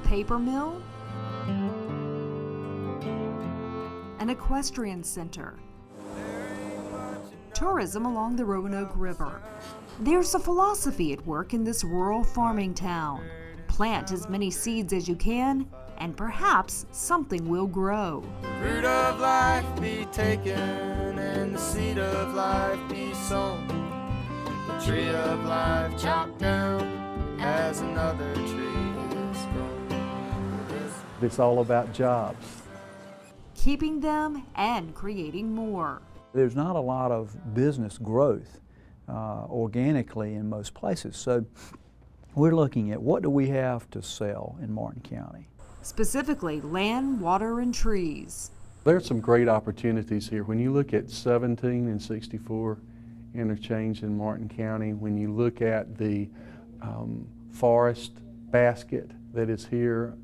paper mill, an equestrian center, tourism along the Roanoke River. There's a philosophy at work in this rural farming town. Plant as many seeds as you can, and perhaps something will grow. Fruit of life be taken, and the seed of life be sown. The tree of life chopped down as another tree is grown. It's all about jobs. Keeping them and creating more. There's not a lot of business growth organically in most places, so we're looking at what do we have to sell in Martin County. Specifically, land, water, and trees. There's some great opportunities here. When you look at 17 and 64 interchange in Martin County, when you look at the forest basket that is here,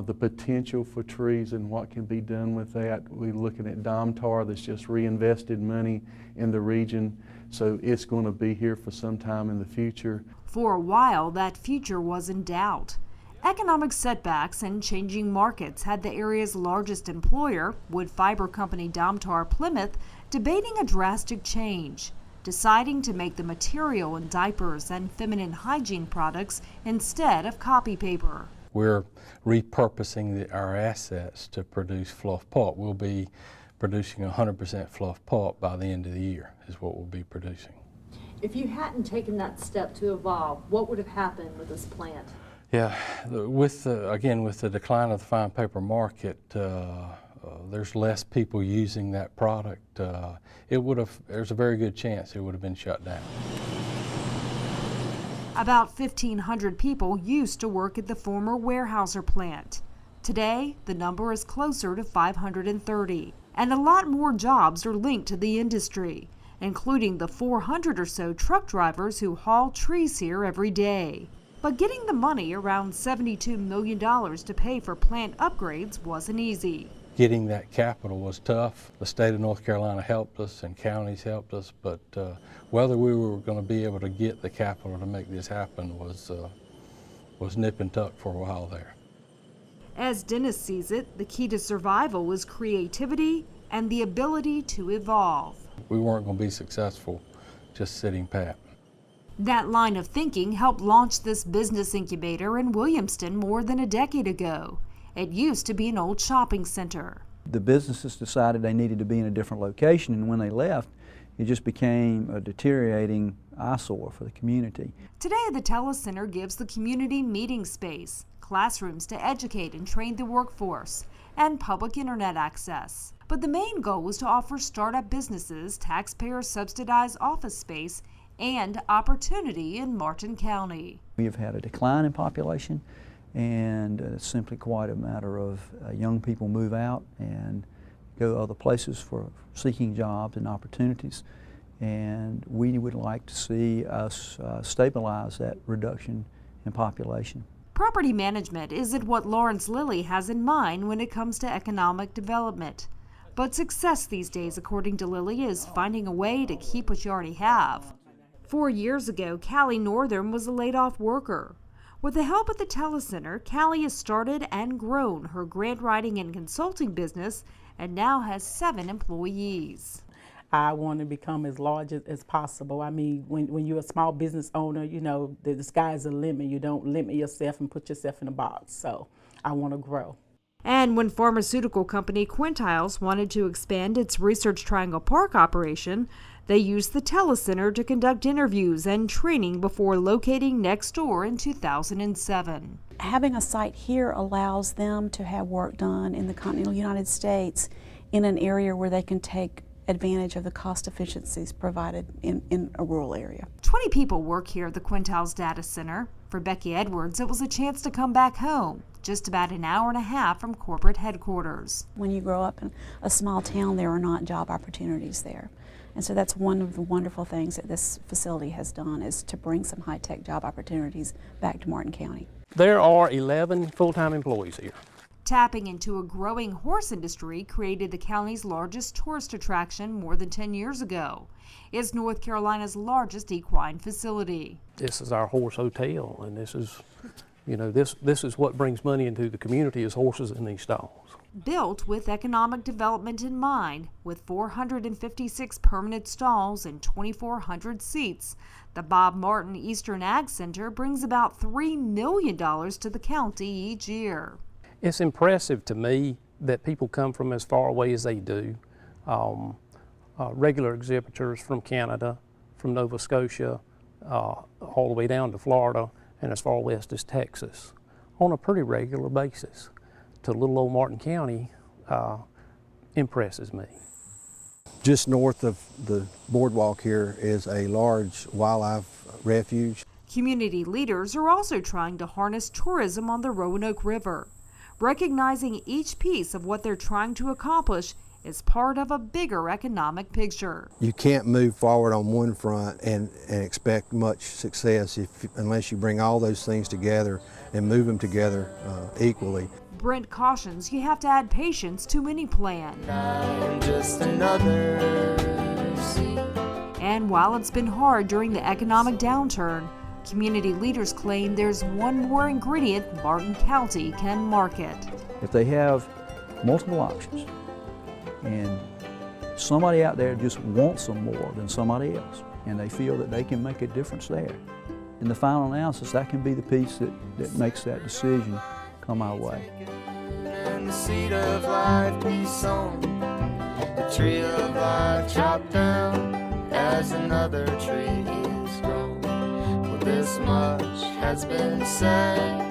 the potential for trees and what can be done with that. We're looking at Domtar that's just reinvested money in the region, so it's going to be here for some time in the future. For a while, that future was in doubt. Economic setbacks and changing markets had the area's largest employer, wood fiber company Domtar Plymouth, debating a drastic change, deciding to make the material in diapers and feminine hygiene products instead of copy paper. We're repurposing our assets to produce fluff pulp. We'll be producing 100% fluff pulp by the end of the year is what we'll be producing. If you hadn't taken that step to evolve, what would have happened with this plant? Yeah, again, with the decline of the fine paper market, there's less people using that product. There's a very good chance it would have been shut down. About 1,500 people used to work at the former Weyerhaeuser plant. Today, the number is closer to 530, and a lot more jobs are linked to the industry, including the 400 or so truck drivers who haul trees here every day. But getting the money, around $72 million to pay for plant upgrades, wasn't easy. Getting that capital was tough. The state of North Carolina helped us and counties helped us, but whether we were going to be able to get the capital to make this happen was nip and tuck for a while there. As Dennis sees it, the key to survival was creativity and the ability to evolve. We weren't going to be successful just sitting pat. That line of thinking helped launch this business incubator in Williamston more than a decade ago. It used to be an old shopping center. The businesses decided they needed to be in a different location, and when they left, it just became a deteriorating eyesore for the community. Today, the Telus Center gives the community meeting space, classrooms to educate and train the workforce, and public internet access. But the main goal was to offer startup businesses taxpayer-subsidized office space and opportunity in Martin County. We have had a decline in population, and it's simply quite a matter of young people move out and go other places for seeking jobs and opportunities, and we would like to see us stabilize that reduction in population. Property management isn't what Lawrence Lilly has in mind when it comes to economic development. But success these days, according to Lilly, is finding a way to keep what you already have. 4 years ago, Callie Northern was a laid-off worker. With the help of the Telus Center, Callie has started and grown her grant writing and consulting business and now has 7 employees. I want to become as large as possible. I mean, when you're a small business owner, you know, the sky's the limit. You don't limit yourself and put yourself in a box. So I want to grow. And when pharmaceutical company Quintiles wanted to expand its Research Triangle Park operation, they used the Telus Center to conduct interviews and training before locating next door in 2007. Having a site here allows them to have work done in the continental United States in an area where they can take advantage of the cost efficiencies provided in a rural area. 20 people work here at the Quintiles Data Center. For Becky Edwards, it was a chance to come back home, just about an hour and a half from corporate headquarters. When you grow up in a small town, there are not job opportunities there. And so that's one of the wonderful things that this facility has done, is to bring some high-tech job opportunities back to Martin County. There are 11 full-time employees here. Tapping into a growing horse industry created the county's largest tourist attraction more than 10 years ago. It's North Carolina's largest equine facility. This is our horse hotel, and this is You know, this is what brings money into the community is horses in these stalls. Built with economic development in mind, with 456 permanent stalls and 2,400 seats, the Bob Martin Eastern Ag Center brings about $3 million to the county each year. It's impressive to me that people come from as far away as they do. Regular exhibitors from Canada, from Nova Scotia, all the way down to Florida, and as far west as Texas, on a pretty regular basis to little old Martin County impresses me. Just north of the boardwalk here is a large wildlife refuge. Community leaders are also trying to harness tourism on the Roanoke River, recognizing each piece of what they're trying to accomplish is part of a bigger economic picture. You can't move forward on one front and expect much success unless you bring all those things together and move them together equally. Brent cautions you have to add patience to any plan. I'm just another seat. And while it's been hard during the economic downturn, community leaders claim there's one more ingredient Martin County can market. If they have multiple options and somebody out there just wants them more than somebody else and they feel that they can make a difference there, in the final analysis, that can be the piece that makes that decision come our way. And the seed of life be sown, the tree of life chopped down as another tree is grown. Well, this much has been said.